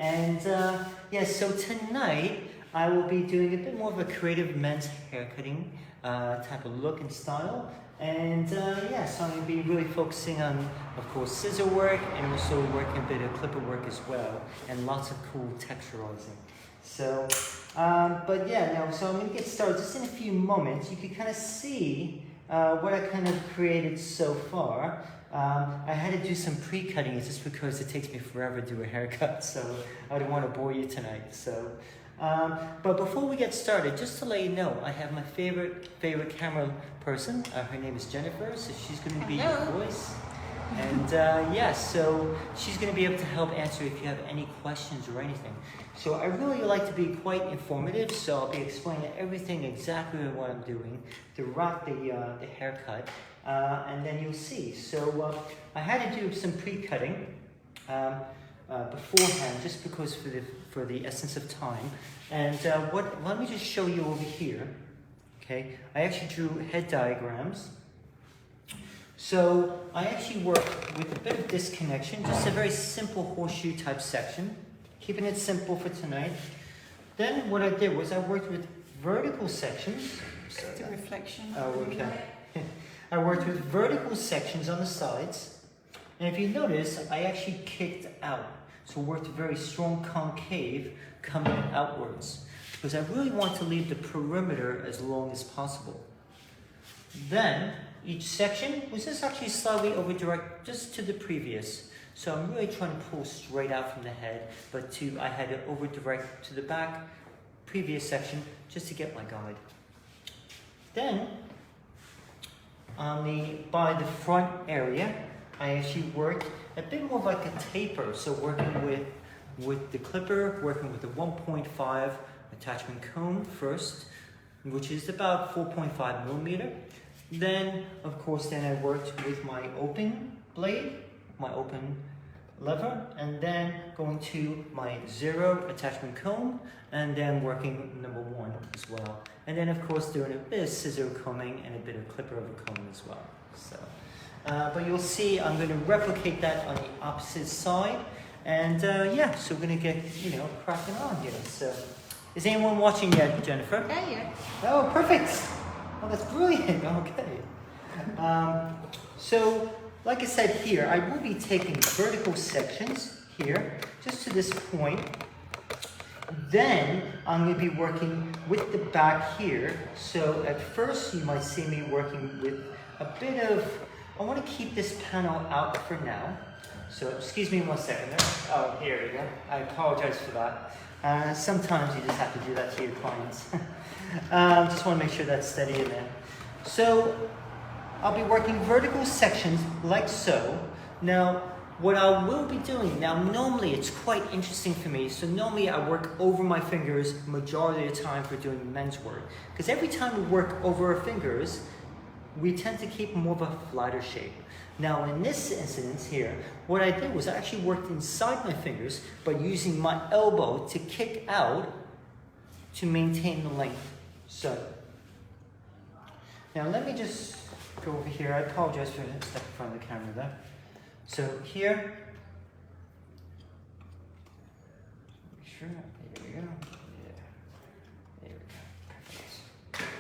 And yeah, so tonight I will be doing a bit more of a creative men's haircutting type of look and style. And yeah, so I'm going to be really focusing on, of course, scissor work and also working a bit of clipper work as well, and lots of cool texturizing. So, but yeah, now, so I'm going to get started just in a few moments. You can kind of see what I kind of created so far. I had to do some pre-cutting just because it takes me forever to do a haircut, so I don't want to bore you tonight. So, but before we get started, just to let you know, I have my favorite camera person. Her name is Jennifer, so she's going to be your voice. And yeah, so she's going to be able to help answer if you have any questions or anything. So I really like to be quite informative, so I'll be explaining everything exactly what I'm doing throughout the haircut, and then you'll see. So I had to do some pre-cutting beforehand, just because for the essence of time. And let me just show you over here. Okay, I actually drew head diagrams. So I actually work with a bit of disconnection, just a very simple horseshoe type section, keeping it simple for tonight. Then what I did was I worked with vertical sections. It's a reflection. Oh, okay. I worked with vertical sections on the sides. And if you notice, I actually kicked out. So worked very strong concave coming outwards, because I really want to leave the perimeter as long as possible. Then each section was just actually slightly over direct just to the previous. So I'm really trying to pull straight out from the head, but I had to over direct to the back previous section just to get my guide. Then by the front area, I actually worked a bit more like a taper. So working with the clipper, working with the 1.5 attachment cone first, which is about 4.5 millimeter. Then, of course, I worked with my open blade, my open lever, and then going to my 0 attachment cone, and then working number 1 as well. And then, of course, doing a bit of scissor combing and a bit of clipper over comb as well. So, but you'll see I'm going to replicate that on the opposite side. And yeah, so we're going to get, cracking on here. So, is anyone watching yet, Jennifer? Yeah. Oh, perfect. Oh, that's brilliant. Okay. So, like I said here, I will be taking vertical sections here, just to this point. Then, I'm going to be working with the back here. So, at first, you might see me working with a bit of, I want to keep this panel out for now. So, excuse me 1 second there. Oh, here we go. I apologize for that. Sometimes you just have to do that to your clients. Just want to make sure that's steady in there. So I'll be working vertical sections like so. Now, what I will be doing, now normally it's quite interesting for me. So normally I work over my fingers majority of the time for doing men's work. Because every time we work over our fingers, we tend to keep more of a flatter shape. Now in this instance here, what I did was I actually worked inside my fingers by using my elbow to kick out to maintain the length. So, now let me just go over here. I apologize for stepping in front of the camera there. So here, make sure, there we go. Yeah, there we go, perfect.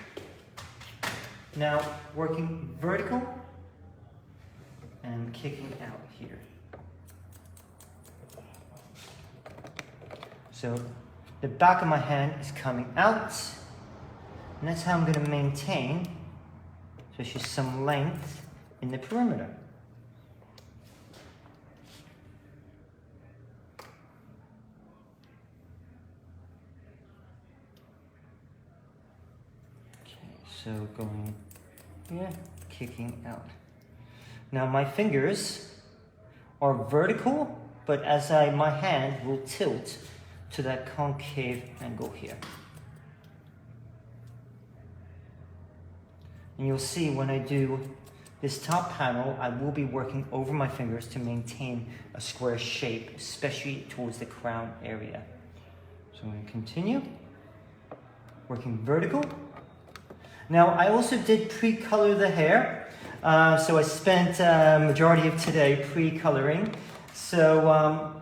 Now, working vertical and kicking out here. So, the back of my hand is coming out, and that's how I'm going to maintain, so it's just some length in the perimeter. Okay, so going here, kicking out. Now my fingers are vertical, but my hand will tilt to that concave angle here. And you'll see when I do this top panel, I will be working over my fingers to maintain a square shape, especially towards the crown area. So I'm going to continue working vertical. Now I also did pre-color the hair. So I spent majority of today pre-coloring. So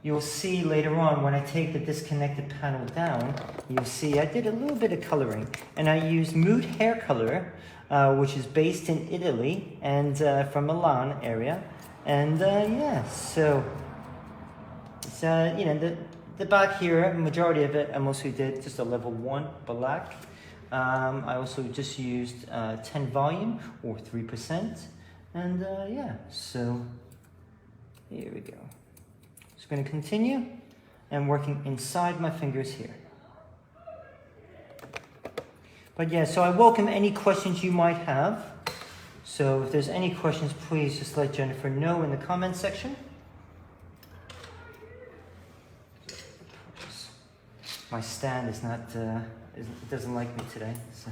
you'll see later on when I take the disconnected panel down, you'll see I did a little bit of coloring, and I used Mood Hair Color, which is based in Italy and from Milan area, and yeah, so it's you know, the back here, majority of it I mostly did just a level 1 black. I also just used 10 volume or 3%, and yeah, so here we go. Just going to continue and working inside my fingers here. But yeah, so I welcome any questions you might have. So if there's any questions, please just let Jennifer know in the comment section. My stand is not, it doesn't like me today, so.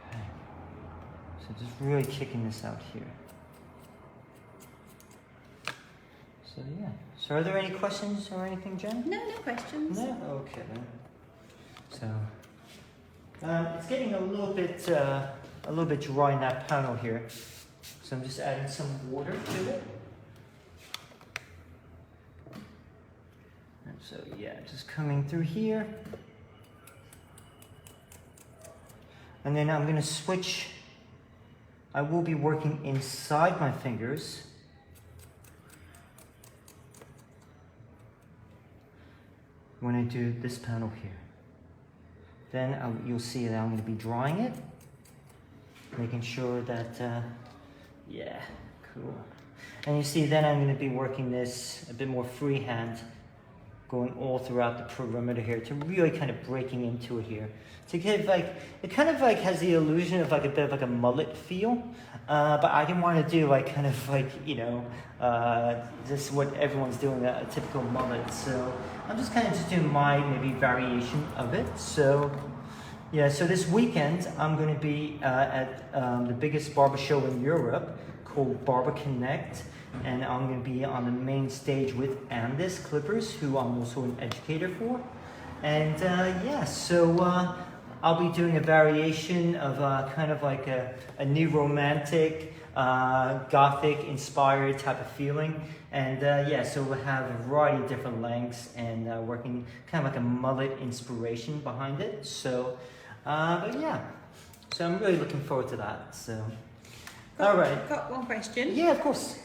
Okay. So just really kicking this out here. So yeah. So are there any questions or anything, Jen? No, no questions. No? Okay then. So it's getting a little bit dry in that panel here. So I'm just adding some water to it. And so yeah, just coming through here. And then I'm gonna switch. I will be working inside my fingers. When I do this panel here. Then you'll see that I'm going to be drawing it, making sure that, yeah, cool. And you see then I'm going to be working this a bit more freehand, going all throughout the perimeter here to really kind of breaking into it here. To give like, it kind of like has the illusion of like a bit of like a mullet feel, but I didn't want to do like kind of like, you know, just what everyone's doing, a typical mullet. So I'm just kind of just doing my maybe variation of it. So yeah, so this weekend I'm going to be at the biggest barber show in Europe called Barber Connect. And I'm going to be on the main stage with Andis Clippers, who I'm also an educator for. And yeah, so I'll be doing a variation of kind of like a new romantic, gothic inspired type of feeling. And yeah, so we'll have a variety of different lengths and working kind of like a mullet inspiration behind it. So, but yeah, so I'm really looking forward to that. So, all right. Got one question. Yeah, of course.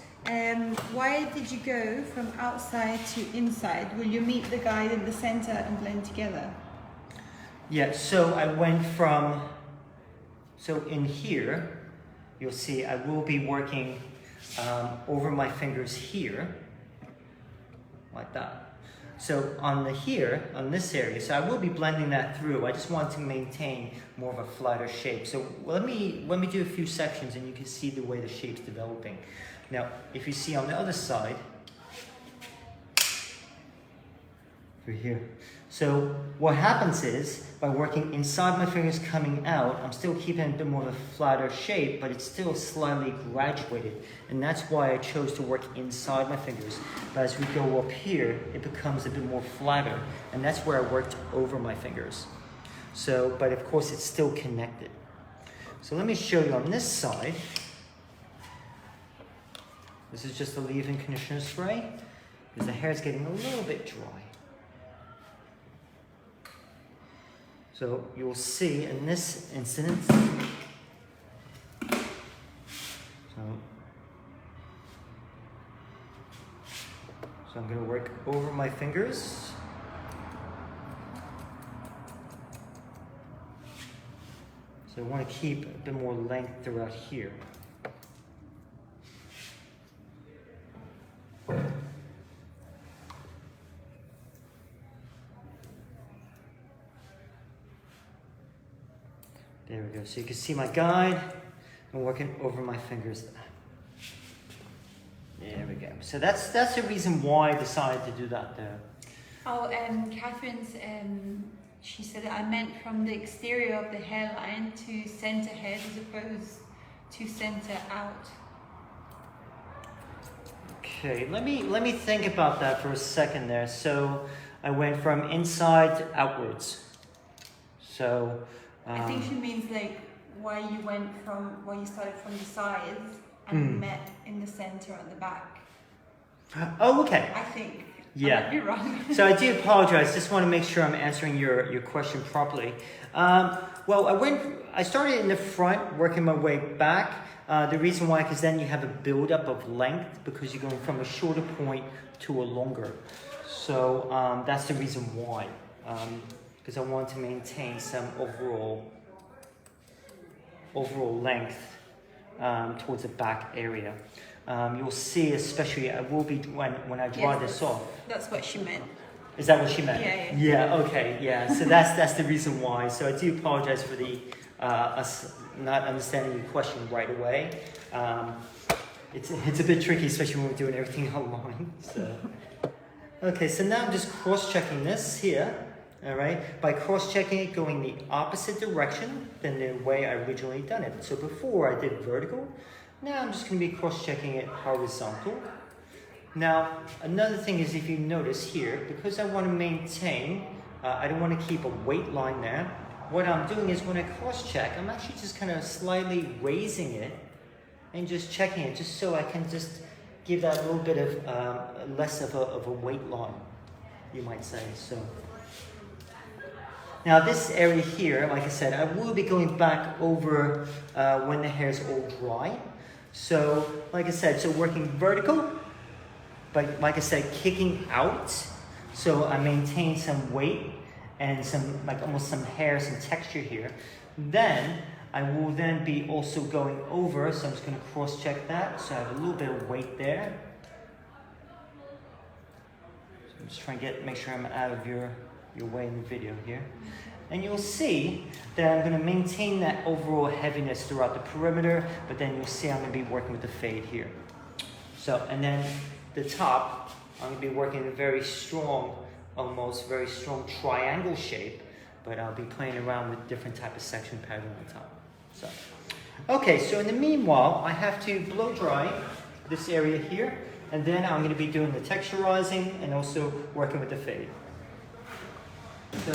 Why did you go from outside to inside? Will you meet the guide in the center and blend together? Yeah, so I went from, so in here, you'll see I will be working over my fingers here, like that. So on the here, on this area, so I will be blending that through. I just want to maintain more of a flatter shape. So let me do a few sections and you can see the way the shape's developing. Now, if you see on the other side, over here. So what happens is, by working inside my fingers coming out, I'm still keeping a bit more of a flatter shape, but it's still slightly graduated. And that's why I chose to work inside my fingers. But as we go up here, it becomes a bit more flatter. And that's where I worked over my fingers. So, but of course it's still connected. So let me show you on this side. This is just a leave-in conditioner spray, because the hair is getting a little bit dry. So you'll see in this instance, so I'm going to work over my fingers. So I want to keep a bit more length throughout here. There we go. So you can see my guide. I'm working over my fingers. There we go. So that's the reason why I decided to do that there. Oh, Catherine's, she said that I meant from the exterior of the hairline to center head as opposed to center out. Okay, let me think about that for a second there. So I went from inside outwards. So I think she means like why you started from the sides and met in the center at the back. Oh, okay. I think. Yeah. I might be wrong. So I do apologize. Just want to make sure I'm answering your question properly. Well, I started in the front, working my way back. The reason why, because then you have a buildup of length because you're going from a shorter point to a longer. So that's the reason why. Because I want to maintain some overall length towards the back area. You'll see, especially I will be when I draw this off. That's what she meant. Is that what she meant? Yeah. Yeah. Okay. Yeah. So that's the reason why. So I do apologize for the us not understanding your question right away. It's a bit tricky, especially when we're doing everything online. So okay. So now I'm just cross-checking this here. All right. By cross-checking it, going the opposite direction than the way I originally done it. So before I did vertical. Now I'm just going to be cross-checking it horizontal. Now, another thing is if you notice here, because I want to maintain, I don't want to keep a weight line there. What I'm doing is when I cross-check, I'm actually just kind of slightly raising it and just checking it, just so I can just give that a little bit of less of a weight line, you might say. So now this area here, like I said, I will be going back over when the hair is all dry. So, like I said, so working vertical, but like I said, kicking out. So I maintain some weight and some, like almost some hair, some texture here. Then I will then be also going over. So I'm just going to cross check that. So I have a little bit of weight there. So I'm just trying to make sure I'm out of your way in the video here. And you'll see that I'm going to maintain that overall heaviness throughout the perimeter, but then you'll see I'm going to be working with the fade here. So, and then the top, I'm going to be working in a very strong, almost very strong triangle shape, but I'll be playing around with different type of section pattern on top. So, okay, so in the meanwhile, I have to blow dry this area here, and then I'm going to be doing the texturizing and also working with the fade. So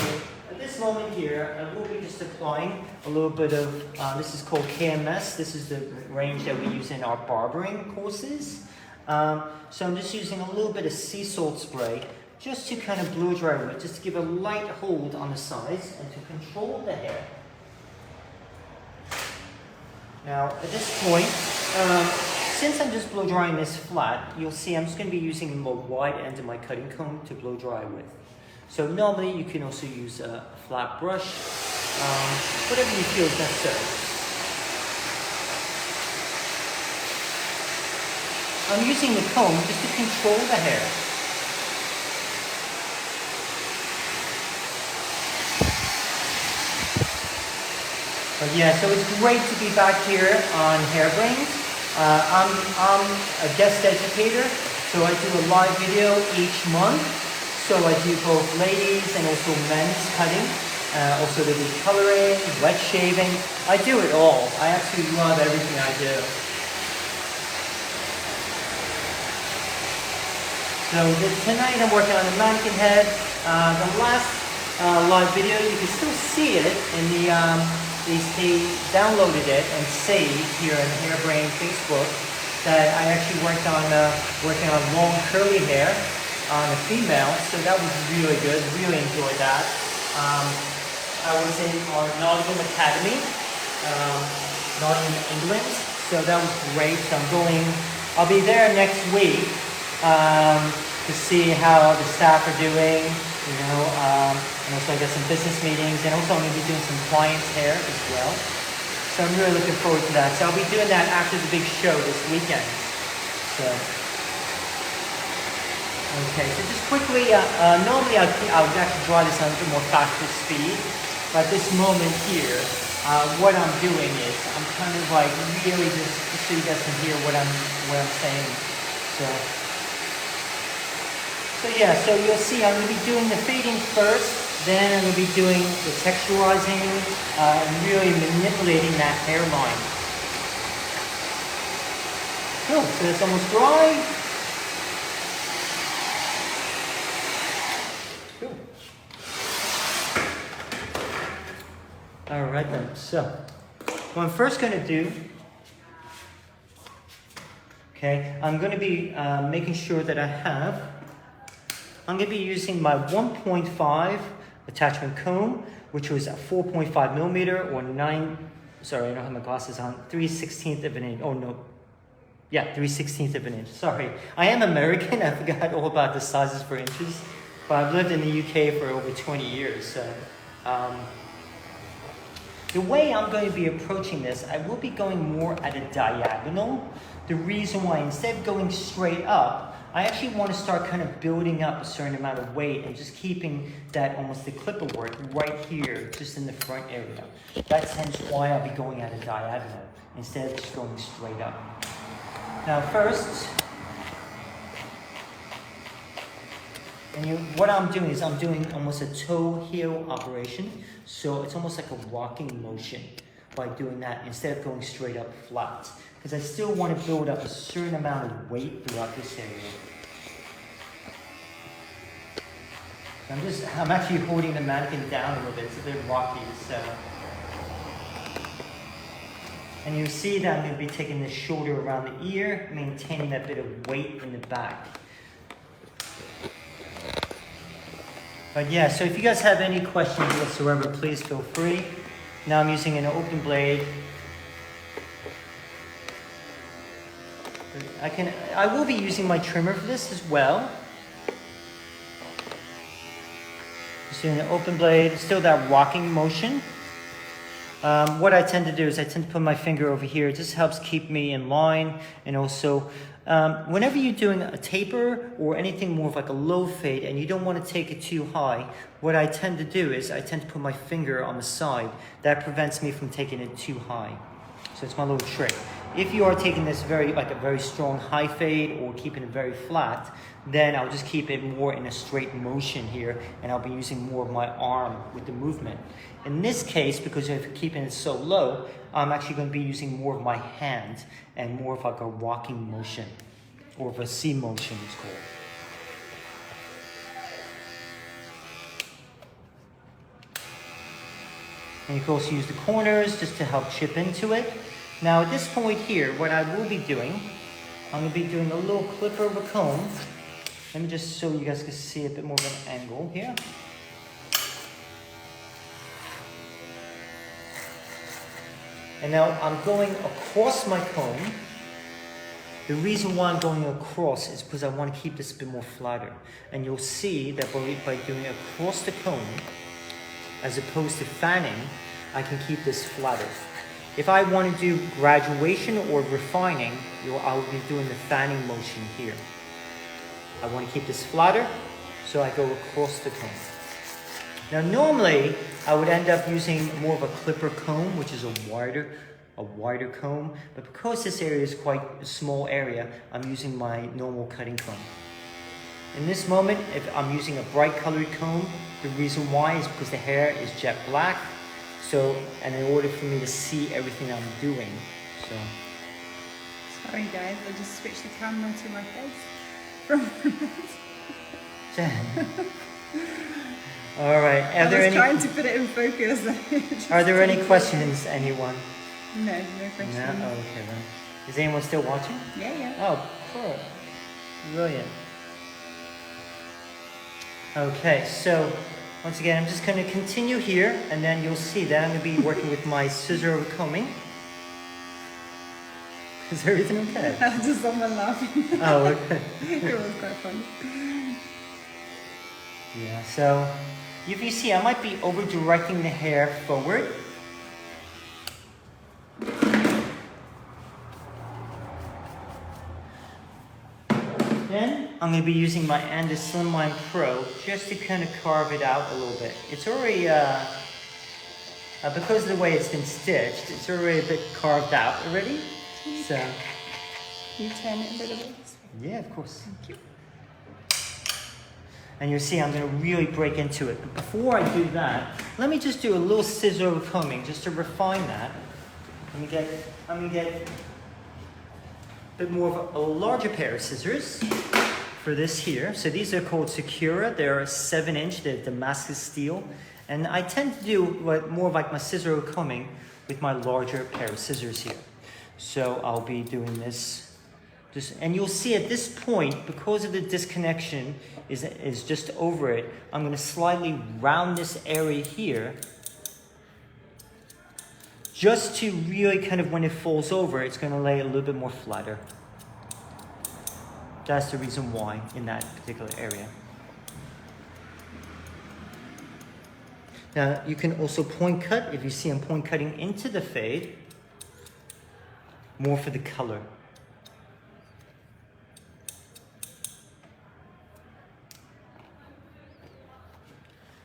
at this moment here, I will be just applying a little bit of, this is called KMS. This is the range that we use in our barbering courses. So I'm just using a little bit of sea salt spray just to kind of blow dry it, just to give a light hold on the sides and to control the hair. Now at this point, since I'm just blow drying this flat, you'll see I'm just going to be using the more wide end of my cutting comb to blow dry with. So normally you can also use a flat brush, whatever you feel is necessary. I'm using the comb just to control the hair. But yeah, so it's great to be back here on Hairbrains. I'm a guest educator, so I do a live video each month. So I do both ladies and also men's cutting. Also they do coloring, wet shaving. I do it all. I absolutely love everything I do. So tonight I'm working on the mannequin head. The last live video, you can still see it in the, they downloaded it and saved here in Hairbrain Facebook that I actually worked on working on long curly hair on a female, so that was really good, really enjoyed that. I was in our Nottingham Academy, Nottingham, England, so that was great. So I'll be there next week to see how the staff are doing, you know, and also I got some business meetings, and also I'm going to be doing some clients' hair as well. So I'm really looking forward to that. So I'll be doing that after the big show this weekend. So. Okay, so just quickly, normally I would actually draw this on a bit more faster speed, but this moment here, what I'm doing is I'm kind of like really just so you guys can hear what I'm saying. So yeah, so you'll see I'm going to be doing the fading first, then I'm going to be doing the texturizing and really manipulating that hairline. Cool, so it's almost dry. All right then, so what I'm first going to do Okay, I'm going to be making sure that I'm going to be using my 1.5 attachment comb, which was a 4.5 millimeter or 9, sorry, I don't have my glasses on, 3/16 of an inch. Oh no, yeah, 3/16 of an inch. Sorry, I am American. I forgot all about the sizes for inches, but I've lived in the UK for over 20 years. So the way I'm going to be approaching this, I will be going more at a diagonal. The reason why, instead of going straight up, I actually want to start kind of building up a certain amount of weight and just keeping that almost the clipper work right here, just in the front area. That's hence why I'll be going at a diagonal instead of just going straight up. Now first, what I'm doing is I'm doing almost a toe heel operation. So it's almost like a walking motion by doing that instead of going straight up flat. Because I still want to build up a certain amount of weight throughout this area. I'm actually holding the mannequin down a little bit. It's a bit rocky, so. And you see that I'm going to be taking the shoulder around the ear, maintaining that bit of weight in the back. But yeah, so if you guys have any questions whatsoever, please feel free. Now I'm using an open blade. I will be using my trimmer for this as well. Just doing an open blade, still that rocking motion. What I tend to do is I tend to put my finger over here. It just helps keep me in line. And also, whenever you're doing a taper or anything more of like a low fade and you don't want to take it too high, what I tend to do is I tend to put my finger on the side. That prevents me from taking it too high. So it's my little trick. If you are taking this like a very strong high fade or keeping it very flat, then I'll just keep it more in a straight motion here, and I'll be using more of my arm with the movement. In this case, because if you're keeping it so low, I'm actually going to be using more of my hand and more of like a rocking motion, or of a C motion it's called. And you can also use the corners just to help chip into it. Now at this point here, what I will be doing, I'm going to be doing a little clipper of a comb. Let me just so you guys can see a bit more of an angle here. And now I'm going across my comb. The reason why I'm going across is because I want to keep this a bit more flatter. And you'll see that by doing it across the comb, as opposed to fanning, I can keep this flatter. If I want to do graduation or refining, I'll be doing the fanning motion here. I want to keep this flatter, so I go across the comb. Now normally, I would end up using more of a clipper comb, which is a wider comb, but because this area is quite a small area, I'm using my normal cutting comb. In this moment, if I'm using a bright colored comb, the reason why is because the hair is jet black. So, and in order for me to see everything I'm doing, so. Sorry guys, I just switched the camera to my face. Jen. All right. I was trying to put it in focus. Are there any questions, anyone? No questions. No? Oh, okay then. Is anyone still watching? Yeah. Oh, cool. Brilliant. Okay, so once again, I'm just going to continue here, and then you'll see that I'm going to be working with my scissor combing. Is everything okay? Just someone laughing. Oh, okay. It was quite fun. Yeah, so if you see, I might be over-directing the hair forward. Then I'm going to be using my Anda Slimline Pro just to kind of carve it out a little bit. It's already, because of the way it's been stitched, it's already a bit carved out already. So, you turn it a little bit. Yeah, of course. Thank you. And you'll see I'm going to really break into it. But before I do that, let me just do a little scissor combing just to refine that. I'm going to get a bit more of a larger pair of scissors for this here. So these are called Secura. They're 7-inch, they're Damascus steel. And I tend to do more of like my scissor combing with my larger pair of scissors here. So I'll be doing this And you'll see at this point, because of the disconnection is just over it, I'm going to slightly round this area here, just to really kind of, when it falls over, it's going to lay a little bit more flatter. That's the reason why in that particular area. Now you can also point cut. If you see I'm point cutting into the fade, more for the color.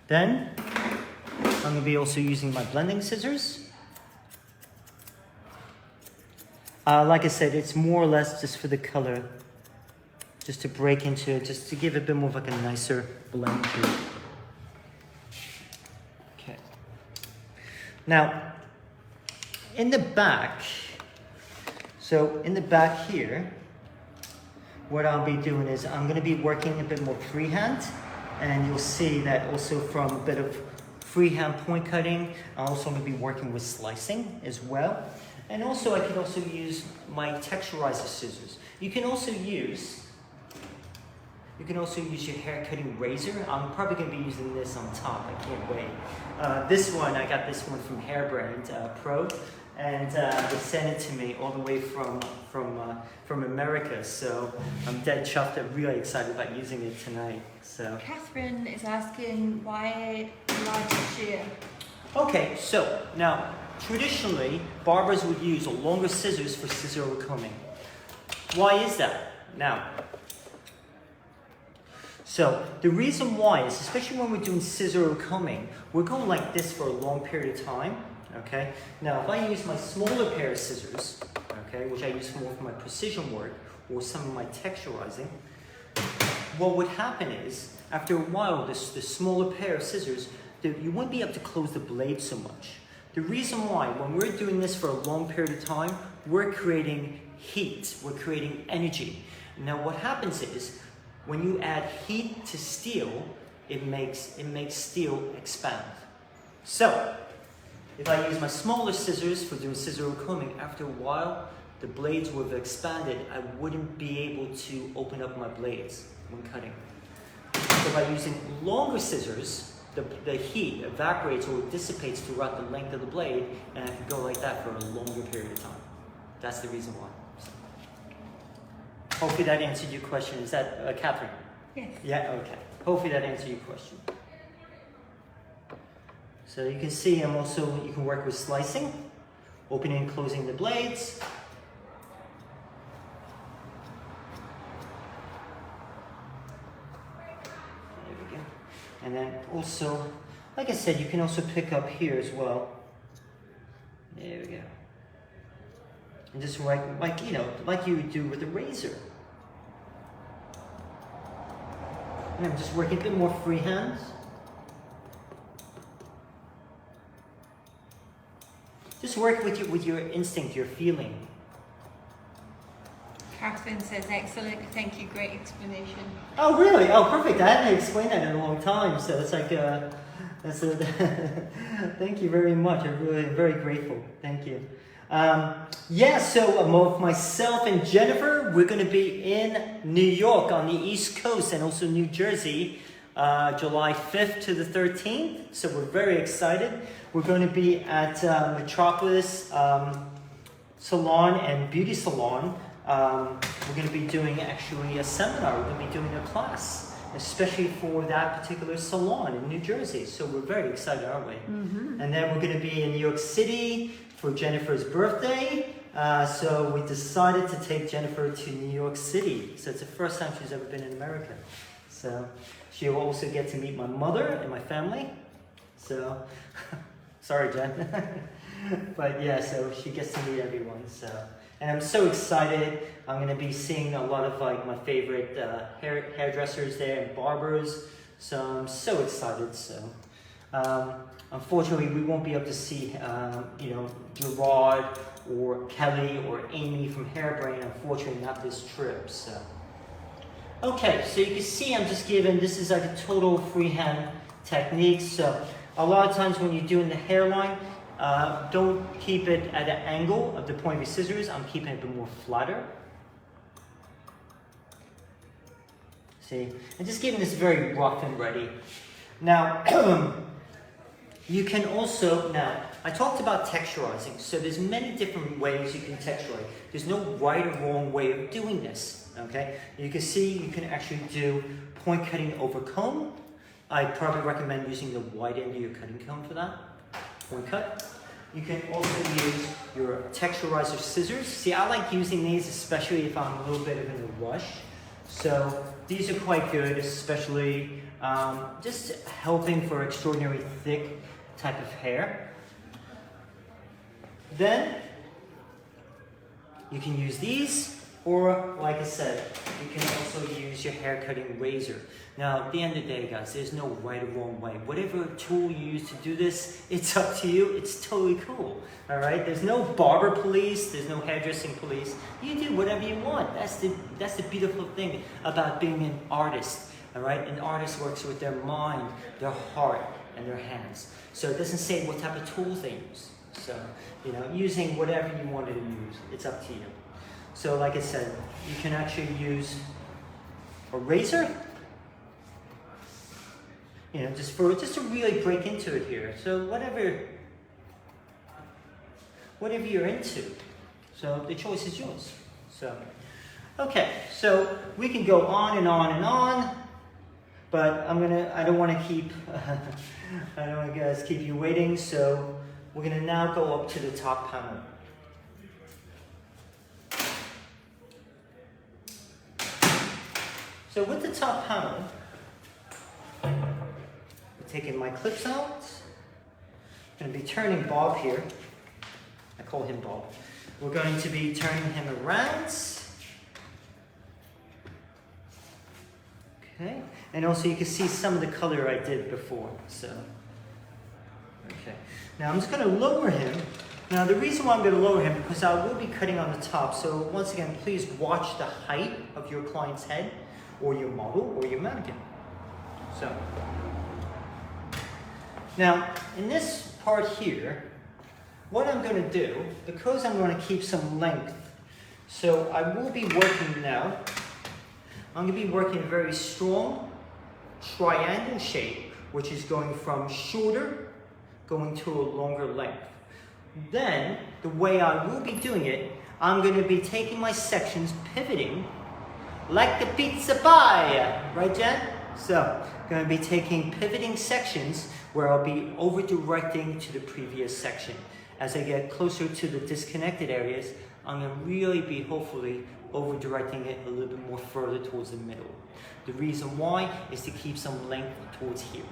Then I'm going to be also using my blending scissors. Like I said, it's more or less just for the color, just to break into it, just to give it a bit more of like a nicer blend to it. Okay. Now, in the back, so in the back here, what I'll be doing is I'm going to be working a bit more freehand, and you'll see that also from a bit of freehand point cutting, I'm also going to be working with slicing as well. And also I can also use my texturizer scissors. You can also use your hair cutting razor. I'm probably going to be using this on top. I can't wait. This one, I got this one from Hairbrand Pro, and they sent it to me all the way from America. So I'm dead chuffed. I'm really excited about using it tonight. So Catherine is asking why larger shear. Okay, so now traditionally barbers would use longer scissors for scissor combing. Why is that? Now, so the reason why is, especially when we're doing scissor combing, we're going like this for a long period of time. Okay. Now, if I use my smaller pair of scissors, okay, which I use more for my precision work or some of my texturizing, what would happen is, after a while, this smaller pair of scissors, you wouldn't be able to close the blade so much. The reason why, when we're doing this for a long period of time, we're creating heat, we're creating energy. Now, what happens is, when you add heat to steel, it makes steel expand. So, if I use my smaller scissors for doing scissor combing, after a while, the blades would have expanded. I wouldn't be able to open up my blades when cutting. So by using longer scissors, the heat evaporates or dissipates throughout the length of the blade, and I can go like that for a longer period of time. That's the reason why. So, hopefully that answered your question. Is that Catherine? Yes. Yeah, okay. Hopefully that answered your question. So you can see you can work with slicing, opening and closing the blades. There we go. And then also, like I said, you can also pick up here as well. There we go. And just like you would do with a razor. And I'm just working a bit more freehand. Just work with your instinct, your feeling. Catherine says, excellent, thank you, great explanation. Oh, really? Oh, perfect. I hadn't explained that in a long time, so it's like, thank you very much. I'm really very grateful. Thank you. Yeah, so both myself and Jennifer, we're going to be in New York on the East Coast and also New Jersey, July 5th to the 13th. So we're very excited. We're going to be at Metropolis Salon and Beauty Salon. We're going to be doing actually a seminar. We're going to be doing a class, especially for that particular salon in New Jersey. So we're very excited, aren't we? Mm-hmm. And then we're going to be in New York City for Jennifer's birthday. So we decided to take Jennifer to New York City. So it's the first time she's ever been in America. So she'll also get to meet my mother and my family. So, sorry, Jen. But yeah, so she gets to meet everyone. So, and I'm so excited. I'm going to be seeing a lot of like my favorite hairdressers there and barbers. So I'm so excited. So, unfortunately, we won't be able to see, Gerard or Kelly or Amy from Hairbrain. Unfortunately, not this trip. So, okay, so you can see I'm just giving, this is like a total freehand technique. So, a lot of times when you're doing the hairline, don't keep it at an angle of the point of your scissors. I'm keeping it a bit more flatter. See, and just getting this very rough and ready. Now, you can also, now, I talked about texturizing, so there's many different ways you can texturize. There's no right or wrong way of doing this, okay? You can see you can actually do point cutting over comb. I'd probably recommend using the wide end of your cutting comb for that, point cut. You can also use your texturizer scissors. See, I like using these, especially if I'm a little bit in a rush. So these are quite good, especially just helping for extraordinary thick type of hair. Then you can use these, or like I said, you can also use your hair cutting razor. Now, at the end of the day, guys, there's no right or wrong way. Whatever tool you use to do this, it's up to you. It's totally cool, all right? There's no barber police. There's no hairdressing police. You do whatever you want. That's the beautiful thing about being an artist, all right? An artist works with their mind, their heart, and their hands. So it doesn't say what type of tools they use. So, you know, using whatever you wanted to use, it's up to you. So like I said, you can actually use a razor, you know, just to really break into it here. So whatever you're into. So the choice is yours. So, okay, so we can go on and on and on, but I don't want to keep, I don't want to guys keep you waiting. So we're gonna now go up to the top panel. So with the top panel, taking my clips out. I'm going to be turning Bob here. I call him Bob. We're going to be turning him around. Okay. And also you can see some of the color I did before. So, okay. Now I'm just going to lower him. Now the reason why I'm going to lower him, because I will be cutting on the top. So once again, please watch the height of your client's head, or your model, or your mannequin. So. Now, in this part here, what I'm going to do, because I'm going to keep some length, so I will be working now, I'm going to be working a very strong triangle shape, which is going from shorter, going to a longer length. Then, the way I will be doing it, I'm going to be taking my sections, pivoting, like the pizza pie, right Jen? So, I'm going to be taking pivoting sections where I'll be over-directing to the previous section. As I get closer to the disconnected areas, I'm going to really be, hopefully, over-directing it a little bit more further towards the middle. The reason why is to keep some length towards here.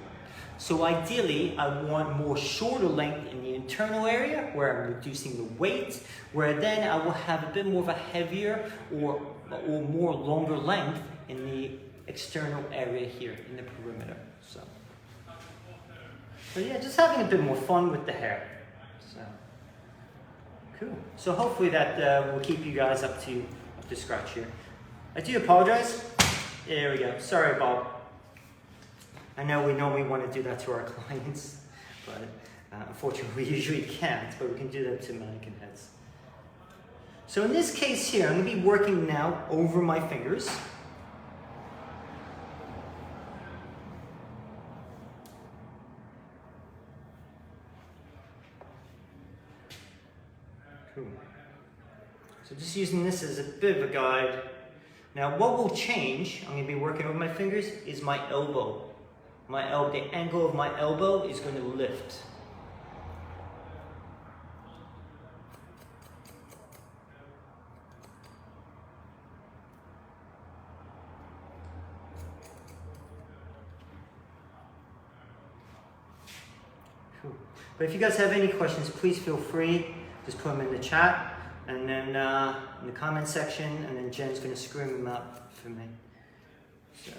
So ideally, I want more shorter length in the internal area where I'm reducing the weight, where then I will have a bit more of a heavier or more longer length in the external area here in the perimeter. So yeah, just having a bit more fun with the hair. So cool. So hopefully that will keep you guys up to scratch here. I do apologize. There we go. Sorry, Bob. I know we normally want to do that to our clients, but unfortunately we usually can't, but we can do that to mannequin heads. So in this case here, I'm going to be working now over my fingers. Cool. So just using this as a bit of a guide. Now what will change, I'm going to be working over my fingers, is my elbow. The angle of my elbow is going to lift. Cool. But if you guys have any questions, please feel free. Just put them in the chat, and then in the comment section, and then Jen's going to scream them out for me. So.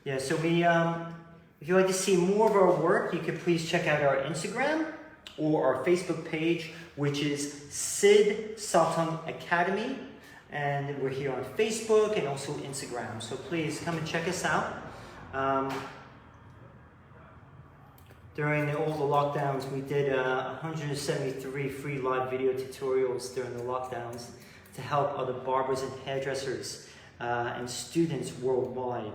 Yeah, so if you'd like to see more of our work, you can please check out our Instagram or our Facebook page, which is Sid Saltung Academy. And we're here on Facebook and also Instagram. So please come and check us out. During all the lockdowns, we did 173 free live video tutorials during the lockdowns. to help other barbers and hairdressers and students worldwide.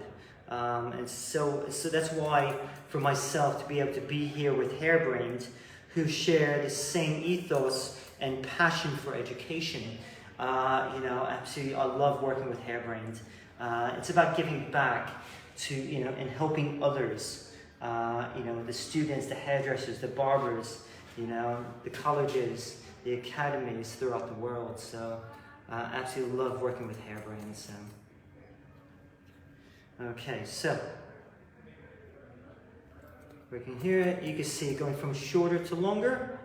And so that's why for myself to be able to be here with Hairbrained, who share the same ethos and passion for education. Absolutely, I love working with Hairbrained. It's about giving back to, and helping others. The students, the hairdressers, the barbers, the colleges, the academies throughout the world. So absolutely love working with Hairbrained. So. Okay, so working here, you can see it going from shorter to longer.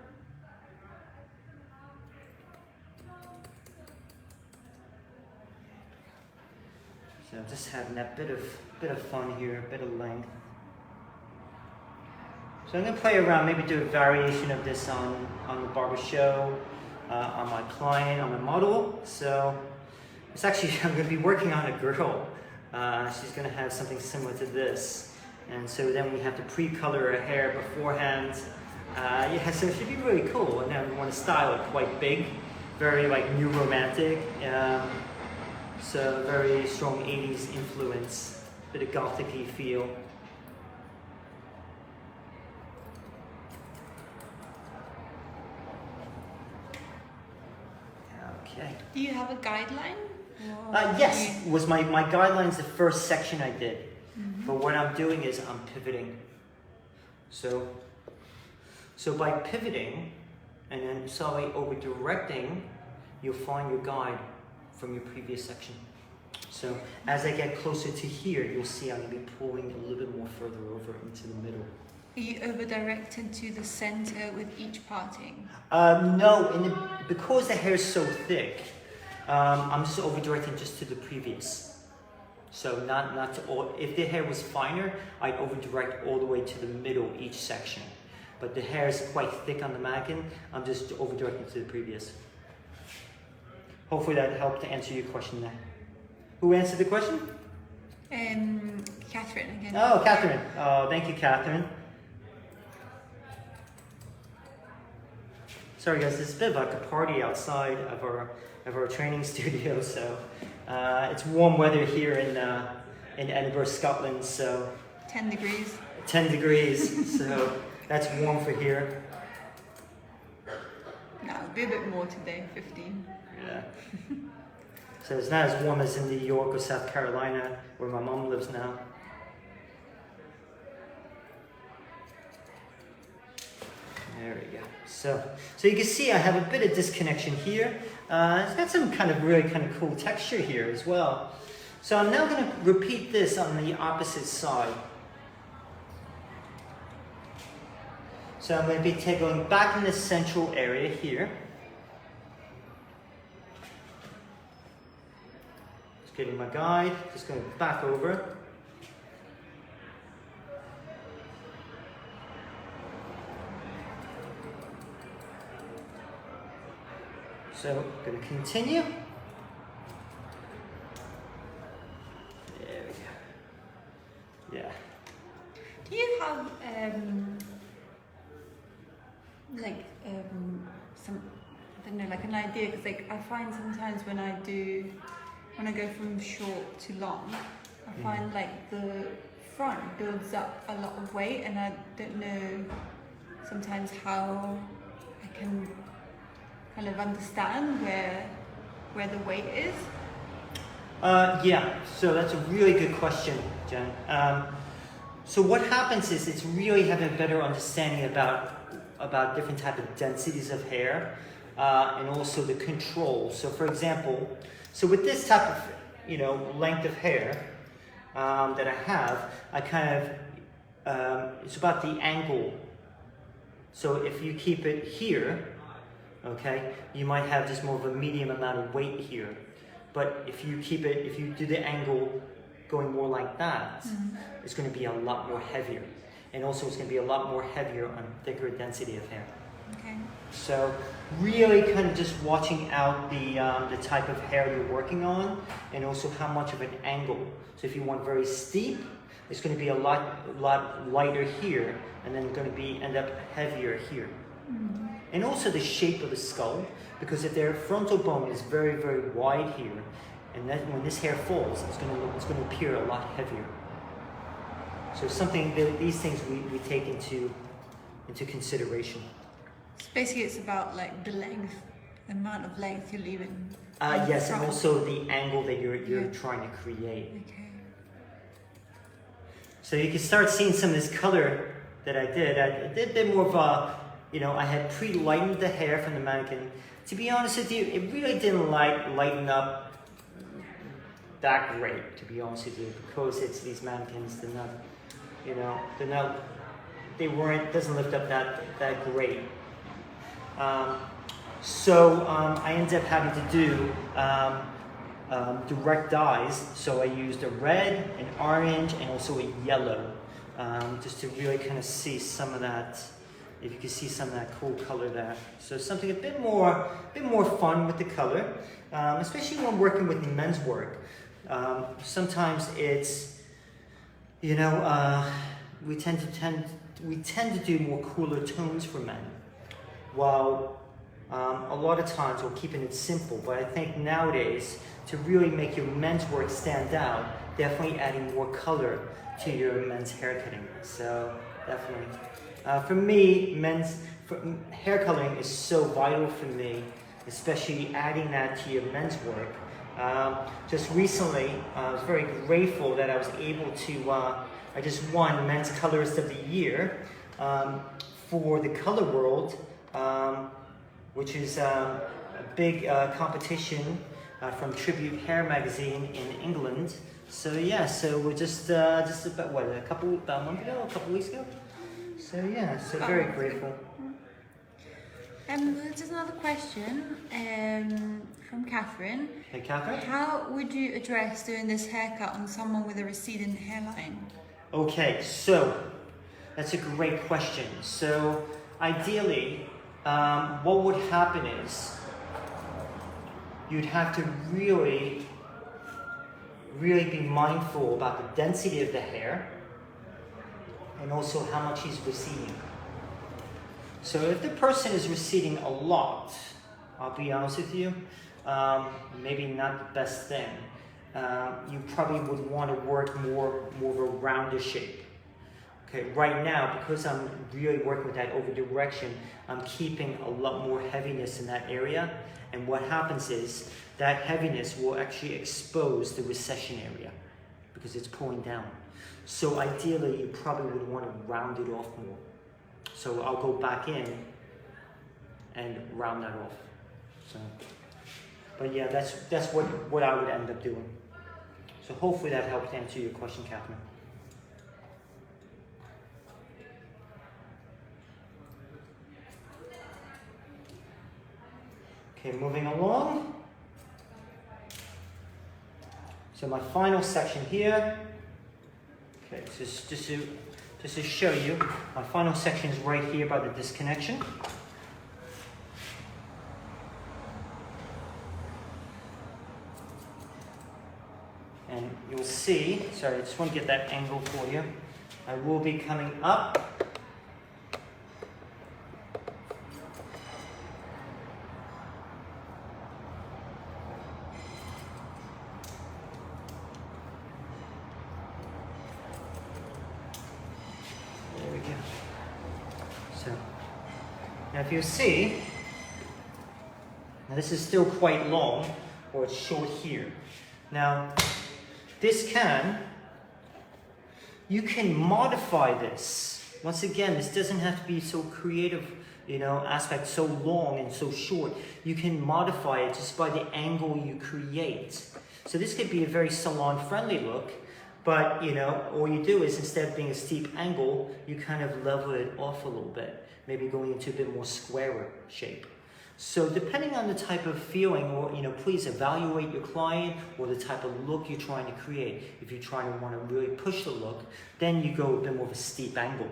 So just having that bit of fun here, a bit of length. So I'm going to play around, maybe do a variation of this on the barber show, on my client, on my model. So it's actually, I'm going to be working on a girl. She's going to have something similar to this. And so then we have to pre-color her hair beforehand. So it should be really cool. And then we want to style it quite big, very like new romantic. So very strong 80s influence, bit of gothic-y feel. Okay. Do you have a guideline? Yes, was my guidelines the first section I did. Mm-hmm. But what I'm doing is I'm pivoting. So by pivoting and then slightly over directing, you'll find your guide from your previous section. So as I get closer to here, you'll see I'm going to be pulling a little bit more further over into the middle. Are you over-directed to the center with each parting? No, because the hair is so thick, I'm just over-directing just to the previous. So not to all. If the hair was finer, I'd over-direct all the way to the middle each section. But the hair is quite thick on the mannequin, I'm just over-directing to the previous. Hopefully that helped to answer your question there. Who answered the question? Catherine again. Oh, Catherine. Oh, thank you, Catherine. Sorry guys, it's a bit like a party outside of our training studio. So it's warm weather here in Edinburgh, Scotland. So 10 degrees. 10 degrees. So that's warm for here. No, it'll be a bit more today, 15. Yeah. So it's not as warm as in New York or South Carolina, where my mom lives now. There we go. So you can see I have a bit of disconnection here. It's got some really cool texture here as well. So I'm now going to repeat this on the opposite side. So I'm going to be going back in the central area here. Just getting my guide, just going back over. So I'm going to continue. There we go. Yeah. Do you have some, I don't know, like an idea? Because I find sometimes when I go from short to long, I find like the front builds up a lot of weight, and I don't know sometimes how I can kind of understand where the weight is. Yeah, so that's a really good question, Jen. So what happens is it's really having a better understanding about different type of densities of hair and also the control. So for example, so with this type of length of hair that I have, I it's about the angle. So if you keep it here, okay, you might have just more of a medium amount of weight here. But if you do the angle going more like that, it's going to be a lot more heavier. And also it's going to be a lot more heavier on thicker density of hair. Okay. So really kind of just watching out the type of hair you're working on, and also how much of an angle. So if you want very steep, it's going to be a lot lighter here, and then going to end up heavier here. Mm-hmm. and also the shape of the skull, because if their frontal bone is very, very wide here, and then when this hair falls, it's going to appear a lot heavier. So something these things we take into consideration. So basically, it's about like the length, the amount of length you're leaving. Yes, and also the angle that you're trying to create. Okay. So you can start seeing some of this color that I did. I did a bit more of a, you know, I had pre-lightened the hair from the mannequin. To be honest with you, it really didn't lighten up that great, to be honest with you, because it's these mannequins, they're not, you know, doesn't lift up that great. So I ended up having to do direct dyes. So I used a red, an orange, and also a yellow, just to really kind of see some of that. If you can see some of that cool color there. So something a bit more fun with the color, especially when working with the men's work. Sometimes it's, you know, we tend to do more cooler tones for men, while a lot of times we're keeping it simple. But I think nowadays, to really make your men's work stand out, definitely adding more color to your men's haircutting. So definitely. For me, hair coloring is so vital for me, especially adding that to your men's work. Just recently, I was very grateful that I was able to, I just won Men's Colorist of the Year for the Color World, which is a big competition from Tribute Hair magazine in England. So yeah, so we're just about about a month ago, a couple weeks ago. So yeah, so very grateful. Just another question from Catherine. Hey Catherine. How would you address doing this haircut on someone with a receding hairline? Okay, so that's a great question. So ideally, what would happen is you'd have to really be mindful about the density of the hair and also how much he's receding. So if the person is receding a lot, I'll be honest with you, maybe not the best thing. You probably would want to work more of a rounder shape. Okay, right now, because I'm really working with that over direction, I'm keeping a lot more heaviness in that area. And what happens is that heaviness will actually expose the recession area because it's pulling down. So ideally, you probably would want to round it off more. So I'll go back in and round that off. So, but yeah, that's what I would end up doing. So hopefully that helped answer your question, Catherine. Okay, moving along. So my final section here. Okay, so just to show you, my final section is right here by the disconnection. And you'll see, sorry, I just want to get that angle for you. I will be coming up. There we go. So, now if you see, now this is still quite long, or it's short here. Now, you can modify this. Once again, this doesn't have to be so creative, aspect so long and so short. You can modify it just by the angle you create. So this could be a very salon-friendly look, but all you do is instead of being a steep angle, you kind of level it off a little bit, maybe going into a bit more squarer shape. So depending on the type of feeling, or please evaluate your client or the type of look you're trying to create. If you're trying to want to really push the look, then you go a bit more of a steep angle.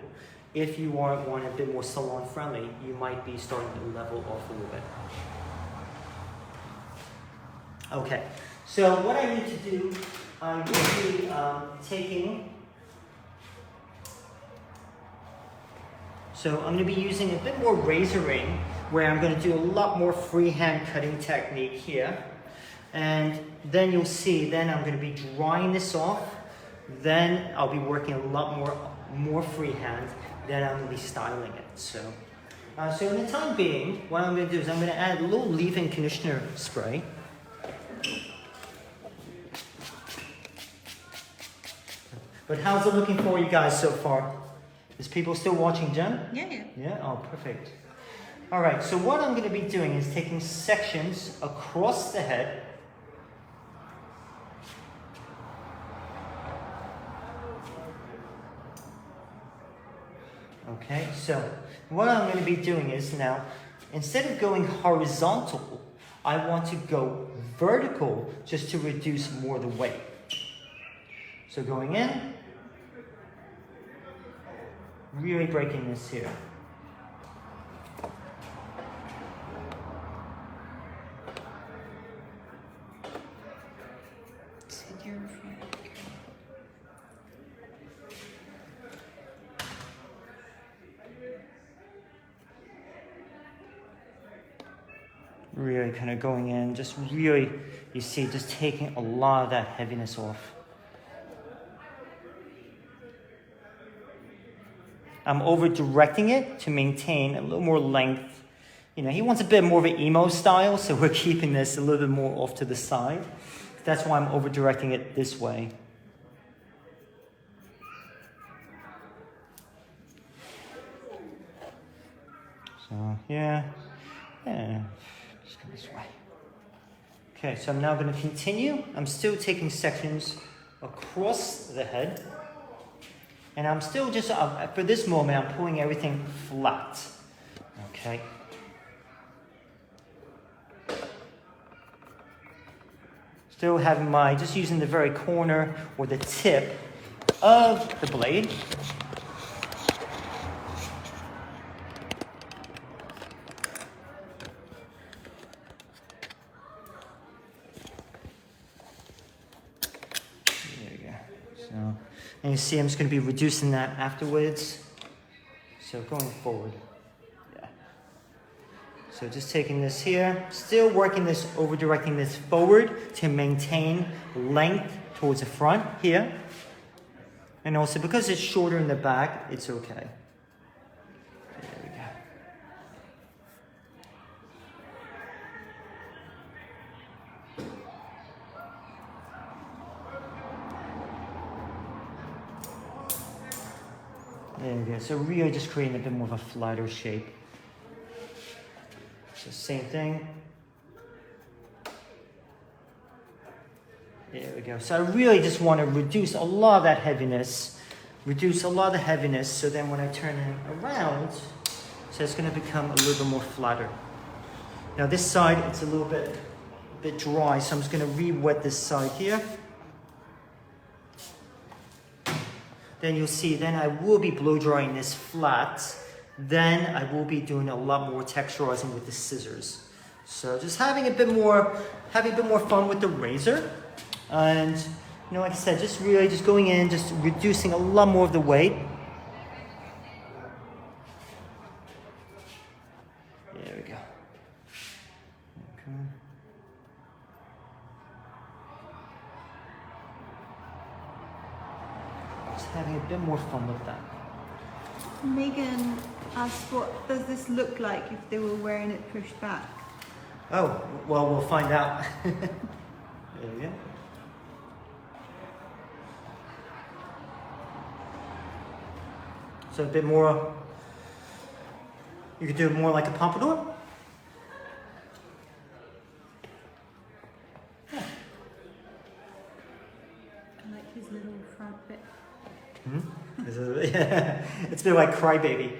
If you want a bit more salon friendly, you might be starting to level off a little bit. Okay, so what I need to do, I'm going to be taking. So I'm going to be using a bit more razoring where I'm going to do a lot more freehand cutting technique here. And then you'll see, then I'm going to be drying this off. Then I'll be working a lot more freehand. Then I'm going to be styling it. So in the time being, what I'm going to do is I'm going to add a little leave-in conditioner spray. But how's it looking for you guys so far? Is people still watching, Jen? Yeah. Yeah? Oh, perfect. All right, so what I'm going to be doing is taking sections across the head. Okay, so what I'm going to be doing is now, instead of going horizontal, I want to go vertical just to reduce more of the weight. So going in, really breaking this here. Really kind of going in, just really, you see, just taking a lot of that heaviness off. I'm over directing it to maintain a little more length. You know, he wants a bit more of an emo style, so we're keeping this a little bit more off to the side. That's why I'm over directing it this way. So, yeah. Just go this way. Okay, so I'm now going to continue. I'm still taking sections across the head. And I'm still just, for this moment, I'm pulling everything flat. Okay. Still having just using the very corner or the tip of the blade. And you see I'm just going to be reducing that afterwards. So going forward. Yeah. So just taking this here, still working this, over directing this forward to maintain length towards the front here. And also because it's shorter in the back, it's okay. There we go. There we go. So really just creating a bit more of a flatter shape. So same thing. There we go. So I really just want to reduce a lot of that heaviness. So then when I turn it around, so it's going to become a little bit more flatter. Now this side, it's a little bit dry, so I'm just going to re-wet this side here. Then you'll see, then I will be blow drying this flat. Then I will be doing a lot more texturizing with the scissors. So just having a bit more fun with the razor. And, you know, like I said, just really just going in, just reducing a lot more of the weight. There we go. Okay. Just having a bit more fun with that. Megan asked, what does this look like if they were wearing it pushed back? Oh, well, we'll find out. There we go. So a bit more, you could do it more like a pompadour. Yeah. I like his little front bit. Yeah. It's a bit like Crybaby.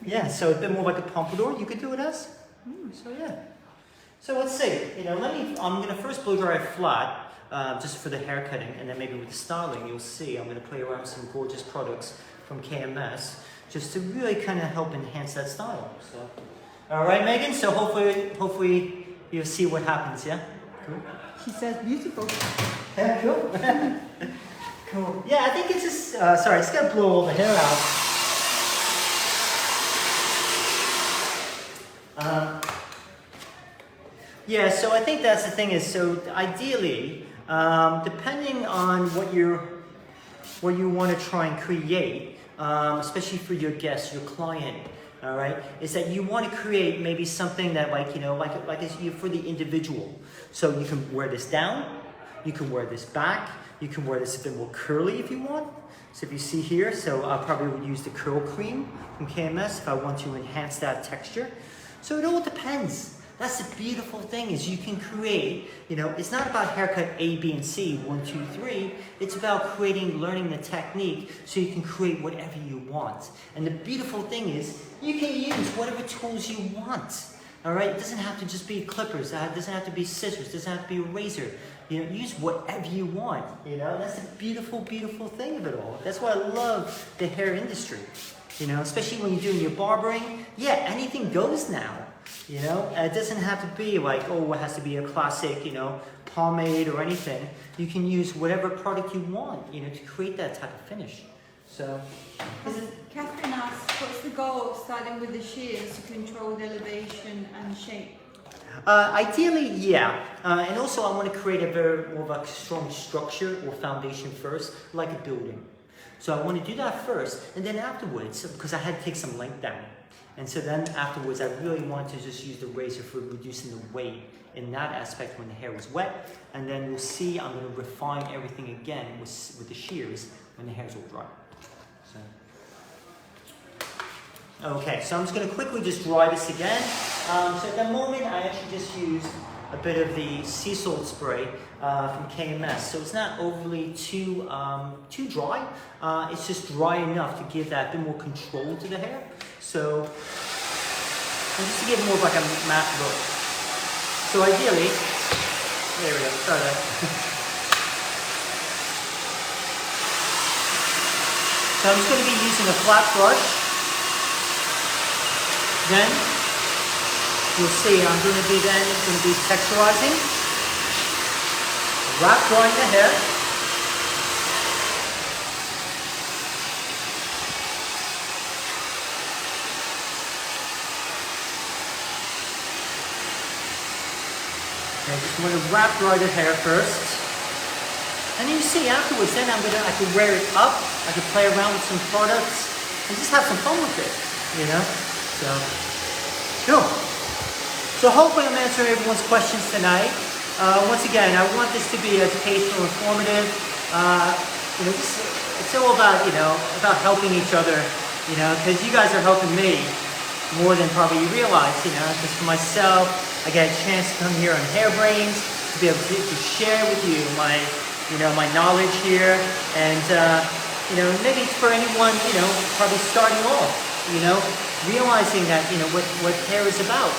Yeah, so a bit more like a pompadour, you could do it as. So yeah. So let's see, I'm gonna first blow dry it flat, just for the hair cutting, and then maybe with the styling, you'll see I'm gonna play around with some gorgeous products from KMS, just to really kind of help enhance that style. So, all right, Megan. So hopefully you'll see what happens. Yeah. Cool. She says beautiful. Yeah. Cool. Cool. Yeah, I think it's just. Sorry, it's gonna blow all the hair out. Yeah, so I think that's the thing is, so ideally, depending on what you want to try and create, especially for your guest, your client, all right, is that you want to create maybe something that like is for the individual. So you can wear this down, you can wear this back, you can wear this a bit more curly if you want. So if you see here, so I probably would use the curl cream from KMS if I want to enhance that texture. So it all depends. That's the beautiful thing is you can create, it's not about haircut A, B, and C, 1, 2, 3. It's about learning the technique so you can create whatever you want. And the beautiful thing is you can use whatever tools you want. All right, it doesn't have to just be clippers. It doesn't have to be scissors. It doesn't have to be a razor. Use whatever you want. That's the beautiful, beautiful thing of it all. That's why I love the hair industry. Especially when you're doing your barbering. Yeah, anything goes now. It doesn't have to be like, oh, it has to be a classic, pomade or anything. You can use whatever product you want, to create that type of finish. So, Catherine asks, what's the goal of starting with the shears to control the elevation and shape? Ideally, yeah. And also I want to create more of a strong structure or foundation first, like a building. So I want to do that first, and then afterwards, because I had to take some length down. And so then afterwards, I really want to just use the razor for reducing the weight in that aspect when the hair was wet. And then you'll see I'm going to refine everything again with the shears when the hair's all dry. Okay, so I'm just going to quickly just dry this again. So at the moment, I actually just used a bit of the sea salt spray from KMS. So it's not overly too dry. It's just dry enough to give that bit more control to the hair. So, and just to give more of like a matte look. So ideally, there we go, sorry there. So I'm just going to be using a flat brush. Then, you'll see I'm going to be texturizing, wrap drying the hair. I just want to wrap dry the hair first. And you see afterwards, then I can wear it up, I can play around with some products, and just have some fun with it, So, cool. So hopefully I'm answering everyone's questions tonight. Once again, I want this to be educational, informative. It's all about, about helping each other, because you guys are helping me more than probably you realize, because for myself, I get a chance to come here on Hair Brains, to be able to share with you my, my knowledge here, and, maybe it's for anyone, probably starting off, realizing that, what hair is about,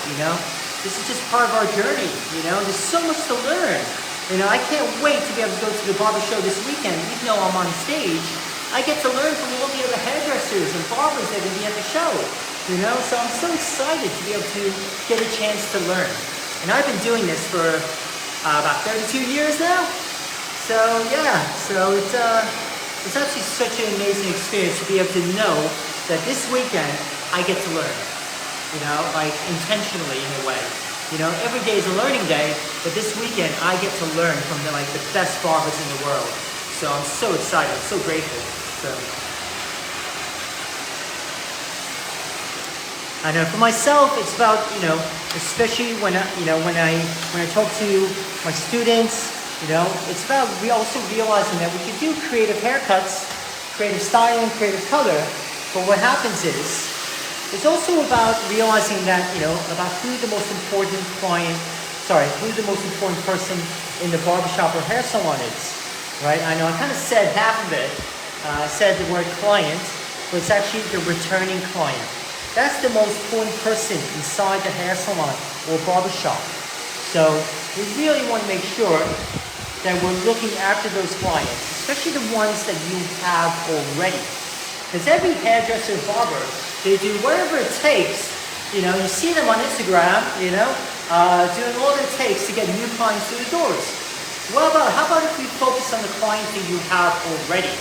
This is just part of our journey, There's so much to learn. I can't wait to be able to go to the barber show this weekend, even though I'm on stage. I get to learn from all the other hairdressers and barbers that are going to be at the show, So I'm so excited to be able to get a chance to learn. And I've been doing this for about 32 years now. So yeah, so it's actually such an amazing experience to be able to know that this weekend I get to learn, like intentionally in a way. Every day is a learning day, but this weekend I get to learn from the best barbers in the world. So I'm so excited, I'm so grateful. So I know for myself, it's about, especially when I talk to my students, it's about also realizing that we can do creative haircuts, creative styling, creative color, but what happens is, it's also about realizing that, about who the most important person in the barbershop or hair salon is, right? I know I kind of said half of it, I said the word client, but it's actually the returning client. That's the most important person inside the hair salon or barbershop. So we really want to make sure that we're looking after those clients, especially the ones that you have already. Because every hairdresser and barber, they do whatever it takes. You see them on Instagram, doing all that it takes to get new clients through the doors. How about if we focus on the clients that you have already?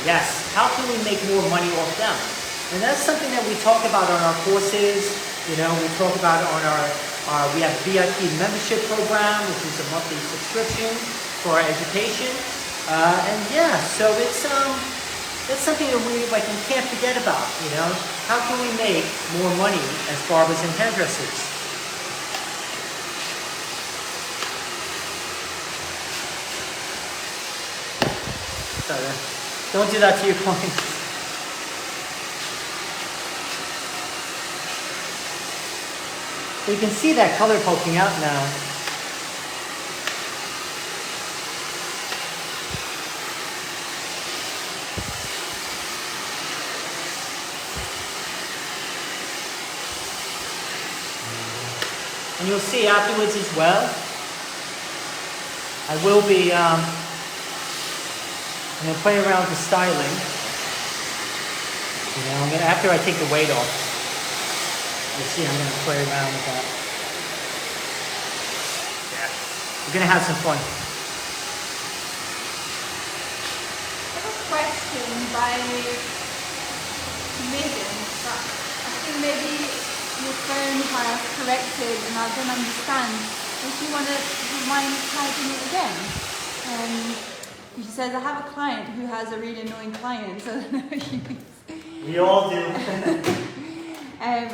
Yes, how can we make more money off them? And that's something that we talk about on our courses, You know, we talk about it on we have a VIP membership program, which is a monthly subscription for our education. And yeah, so it's something that we can't forget about, you know. How can we make more money as barbers and hairdressers? Sorry, don't do that to your clients. You can see that color poking out now. And you'll see afterwards as well, I will be, I'm going to play around with the styling. You know, after I take the weight off. You'll see I'm going to play around with that. Yeah. We're going to have some fun. I have a question by Megan, but I think maybe your phone has corrected and I don't understand. If you want to, do you mind typing it again? She says, I have a client who has a really annoying client. So I don't know what she means. We all do.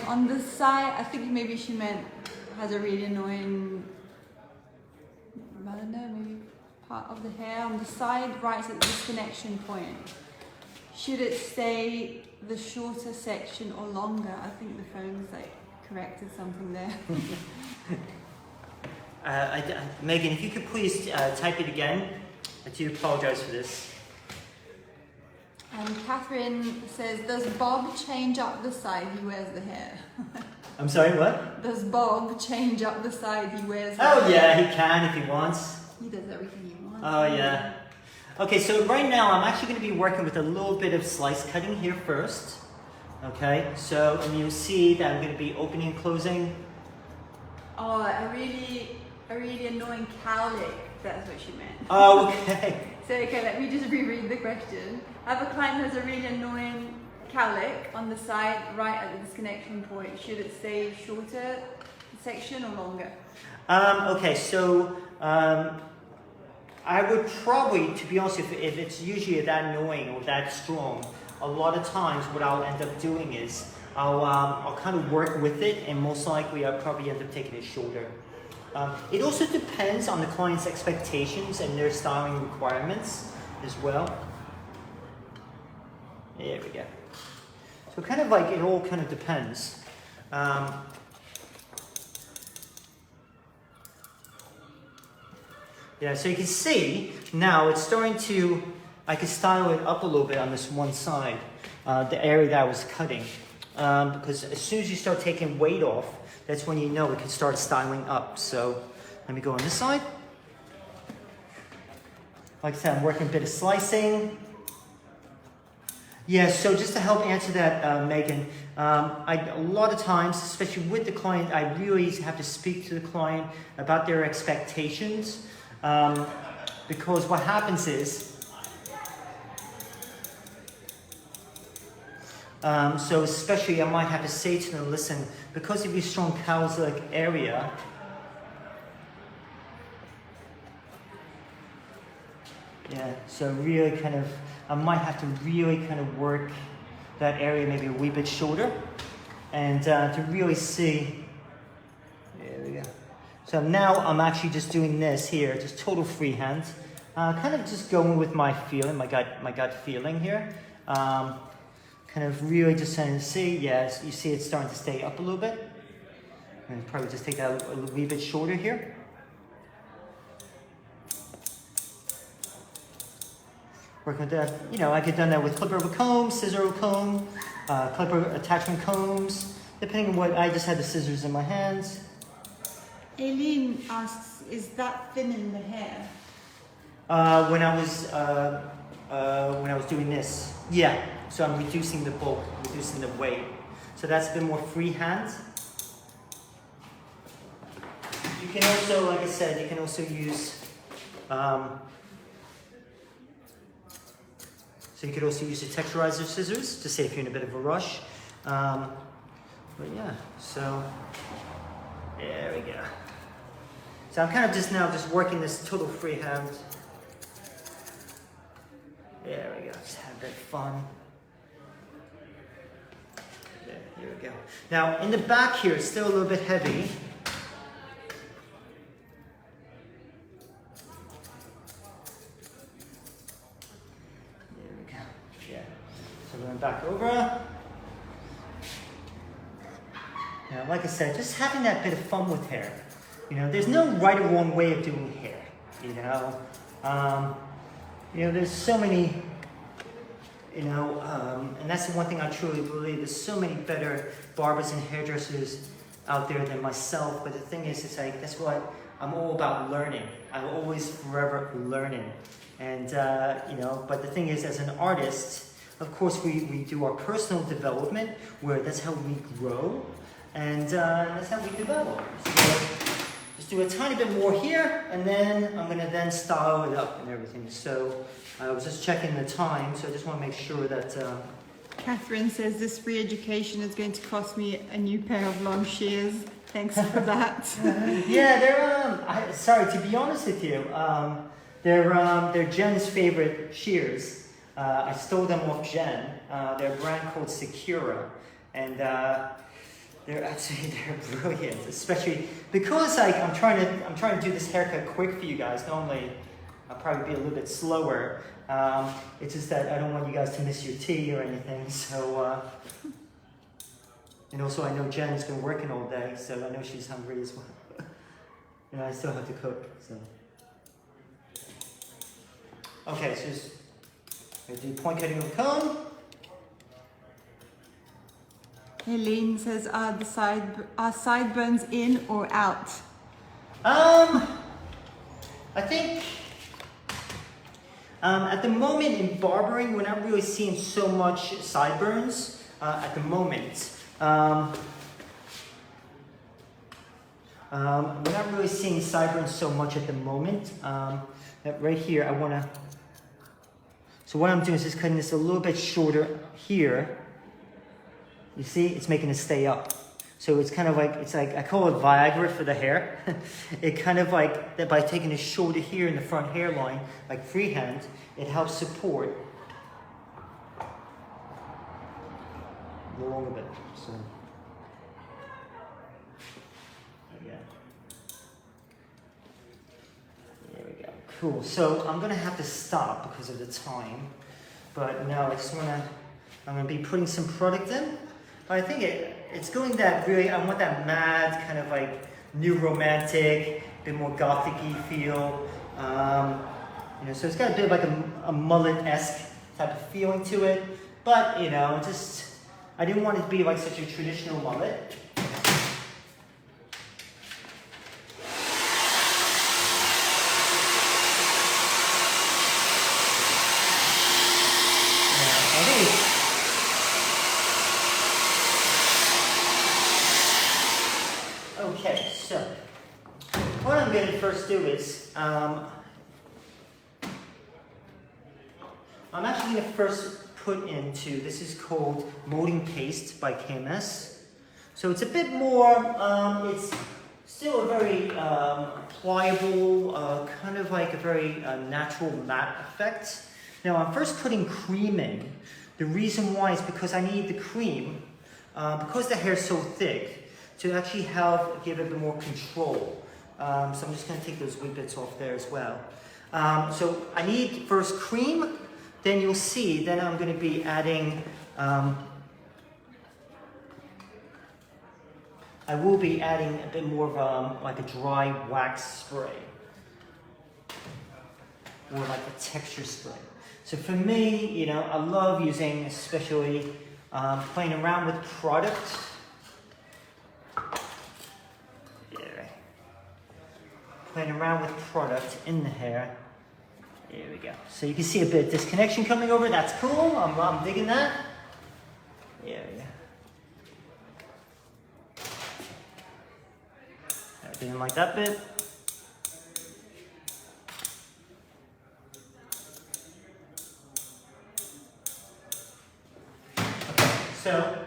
On the side, I think maybe she meant has a really annoying, I don't know, maybe part of the hair. On the side, right at the disconnection point. Should it stay the shorter section or longer? I think the phone's corrected something there. Megan, if you could please type it again. I do apologize for this. And Catherine says, does Bob change up the side he wears the hair? I'm sorry, what? Does Bob change up the side he wears the hair? Oh yeah, he can if he wants. He does everything he wants. Oh yeah. Okay, so right now I'm actually going to be working with a little bit of slice cutting here first. Okay, so and you'll see that I'm going to be opening and closing. Oh, a really annoying cowlick. That's what she meant. Oh, okay. So okay, let me just reread the question. I have a client who has a really annoying cowlick on the side right at the disconnection point. Should it stay shorter section or longer? Okay, so I would probably, to be honest, if it's usually that annoying or that strong, a lot of times what I'll end up doing is I'll kind of work with it, and most likely I'll probably end up taking it shorter. It also depends on the client's expectations and their styling requirements as well. There we go. So kind of it all kind of depends. Yeah, so you can see now it's starting to, I can style it up a little bit on this one side, the area that I was cutting. Because as soon as you start taking weight off, that's when you know it can start styling up. So let me go on this side. Like I said, I'm working a bit of slicing. Yeah, so just to help answer that, Megan, a lot of times, especially with the client, I really have to speak to the client about their expectations. Because what happens is, so especially I might have to say to them, listen, because of your strong cowlick area, yeah, so really kind of, I might have to really kind of work that area maybe a wee bit shorter, and to really see, there we go. So now I'm actually just doing this here, just total freehand, kind of just going with my feeling, my gut feeling here. Kind of really just trying to see, yes, you see it's starting to stay up a little bit. And probably just take that a wee bit shorter here. Working with that, you know, I could have done that with clipper of a comb, scissor of a comb, clipper attachment combs, depending on what, I just had the scissors in my hands. Aileen asks, is that thin in the hair? When I was doing this, yeah. So I'm reducing the bulk, reducing the weight. So that's a bit more freehand. You can also, like I said, you can also use. So you could also use the texturizer scissors to say if you're in a bit of a rush. But yeah, so there we go. So I'm kind of just now just working this total freehand. There we go, just have a bit of fun. There, here we go. Now in the back here, it's still a little bit heavy. There we go, yeah. So going back over. Now, like I said, just having that bit of fun with hair. You know, there's no right or wrong way of doing hair, you know. There's so many, and that's the one thing I truly believe. There's so many better barbers and hairdressers out there than myself. But the thing is, it's like, that's what I'm all about, learning. I'm always forever learning. And, but the thing is, as an artist, of course, we do our personal development, where that's how we grow. And that's how we develop. So just do a tiny bit more here, and then I'm gonna then style it up and everything. So I was just checking the time, so I just want to make sure that. Catherine says this re-education is going to cost me a new pair of long shears. Thanks for that. Yeah, they're. Sorry, to be honest with you, they're Jen's favorite shears. I stole them off Jen. They're a brand called Secura, and. They're brilliant, especially because I'm trying to do this haircut quick for you guys. Normally, I'll probably be a little bit slower. It's just that I don't want you guys to miss your tea or anything. So, and also I know Jen's been working all day, so I know she's hungry as well. And I still have to cook. So, okay, so just I'm gonna do point cutting of the comb. Helene says, are sideburns in or out? I think at the moment in barbering, we're not really seeing so much sideburns at the moment. We're not really seeing sideburns so much at the moment. Right here, so what I'm doing is just cutting this a little bit shorter here. You see, it's making it stay up. So it's kind of like, I call it Viagra for the hair. It kind of like, that by taking a shoulder here in the front hairline, like freehand, it helps support the longer bit. So, yeah. There we go. Cool. So I'm gonna have to stop because of the time. But no, I'm gonna be putting some product in. But I think it's going that really, I want that mad kind of like new romantic, bit more gothic-y feel. So it's got a bit of like a mullet-esque type of feeling to it. But, I didn't want it to be like such a traditional mullet. Okay, so what I'm going to first do is, I'm actually going to first put into, this is called Molding Paste by KMS. So it's a bit more, it's still a very pliable, kind of like a very natural matte effect. Now I'm first putting cream in. The reason why is because I need the cream, because the hair is so thick, to actually help give it a bit more control. So I'm just going to take those wee bits off there as well. So I need first cream, then you'll see, then I'm going to be adding, I will be adding a bit more of like a dry wax spray, or like a texture spray. So for me, I love using, especially playing around with product. Playing around with product in the hair. There we go. So you can see a bit of disconnection coming over. That's cool. I'm digging that. There we go. I didn't like that bit. Okay, so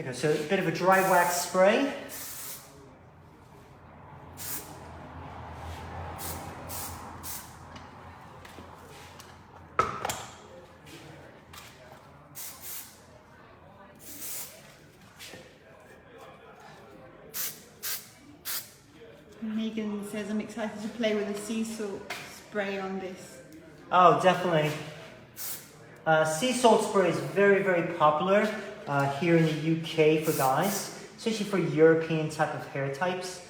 go. So a bit of a dry wax spray. Megan says, I'm excited to play with a sea salt spray on this. Oh, definitely. Sea salt spray is very, very popular here in the UK for guys, especially for European type of hair types.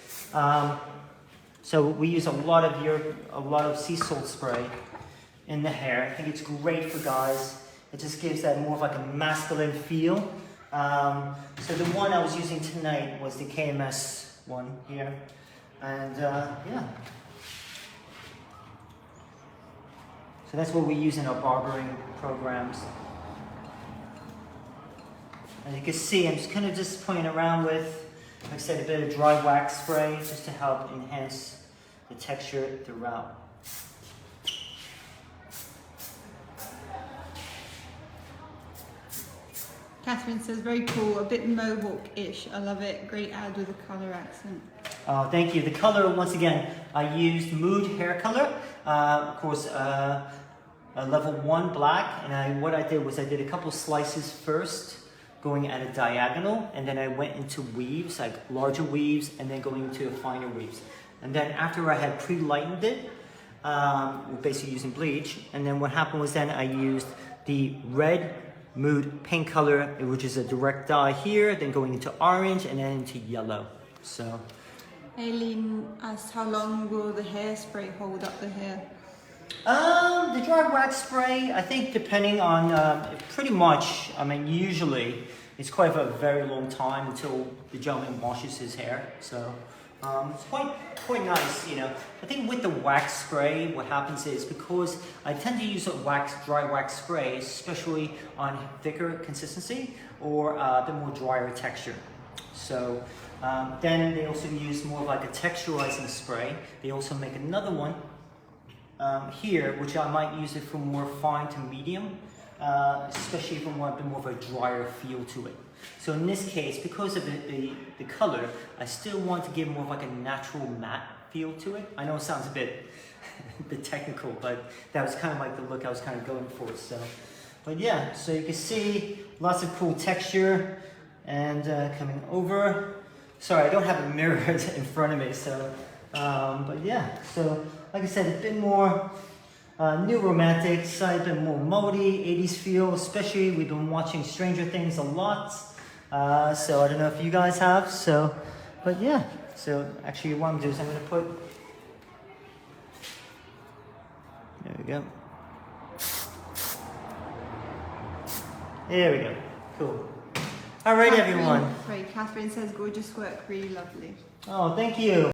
So we use a lot of sea salt spray in the hair. I think it's great for guys. It just gives that more of like a masculine feel. So the one I was using tonight was the KMS one here. And yeah. So that's what we use in our barbering programs. As you can see, I'm just kind of just playing around with, like I said, a bit of dry wax spray just to help enhance the texture throughout. Catherine says, very cool, a bit mohawk-ish. I love it. Great ad with a colour accent. Oh, thank you. The color, once again, I used Mood hair color. Of course, a level 1 black. And what I did was I did a couple slices first, going at a diagonal. And then I went into weaves, like larger weaves, and then going into finer weaves. And then after I had pre-lightened it, basically using bleach. And then what happened was then I used the red Mood pink color, which is a direct dye here, then going into orange and then into yellow. So Aileen asked, how long will the hairspray hold up the hair? The dry wax spray, I think depending on, pretty much, I mean, usually it's quite a very long time until the gentleman washes his hair. So it's quite nice, you know. I think with the wax spray, what happens is, because I tend to use a dry wax spray, especially on thicker consistency or a bit more drier texture. So then they also use more like a texturizing spray. They also make another one here, which I might use it for more fine to medium, especially if I want a bit more of a drier feel to it. So in this case, because of the color, I still want to give more of like a natural matte feel to it. I know it sounds a bit technical, but that was kind of like the look I was kind of going for. So, but yeah, so you can see lots of cool texture and coming over. Sorry, I don't have a mirror in front of me, so but yeah. So like I said, a bit more new romantic side, a bit more moldy 80s feel. Especially we've been watching Stranger Things a lot. So I don't know if you guys have. So, but yeah. So actually, what I'm doing is I'm going to put. There we go. There we go. Cool. All right, everyone. Catherine says, gorgeous work, really lovely. Oh, thank you.